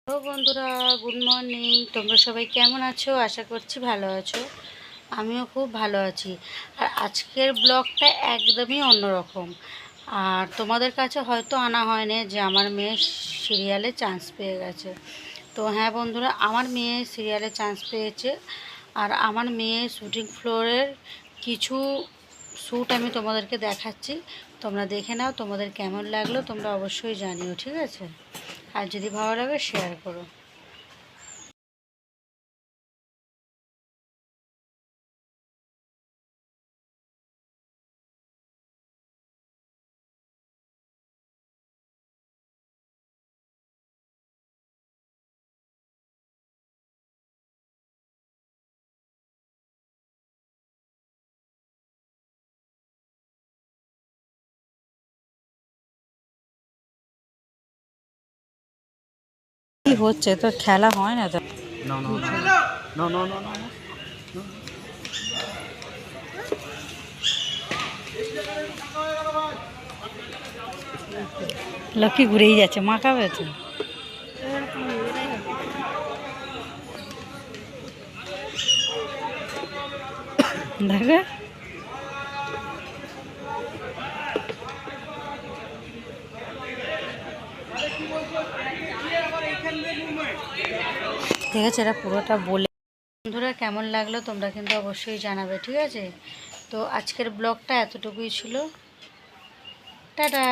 Hello বন্ধুরা, good morning. তোমরা সবাই কেমন আছো? আশা করছি ভালো আছো। আমিও খুব ভালো আছি। আর আজকের ব্লগটা একদমই অন্যরকম। আর তোমাদের কাছে হয়তো আনা হয়নি যে আমার মেয়ে সিরিয়ালে চান্স পেয়ে গেছে। তো হ্যাঁ বন্ধুরা, আমার মেয়ে সিরিয়ালে চান্স পেয়েছে। আর আমার মেয়ের শুটিং ফ্লোরের কিছু শ্যুট আমি তোমাদেরকে দেখাচ্ছি। তোমরা দেখে নাও, তোমাদের কেমন লাগলো তোমরা অবশ্যই জানিও, ঠিক আছে? আর যদি ভালো লাগে শেয়ার করো। কি হচ্ছে? তো খেলা হয় না তো। No, no, no, no, no, no, no, no. Lakshmi ঘুরেই যাচ্ছে, মা খাবে তো। দেখো ঠিক আছে, এটা পুরোটা বলে। বন্ধুরা কেমন লাগলো তোমরা কিন্তু অবশ্যই জানাবে, ঠিক আছে? তো আজকের ব্লগটা এতটুকুই ছিল। টাটা।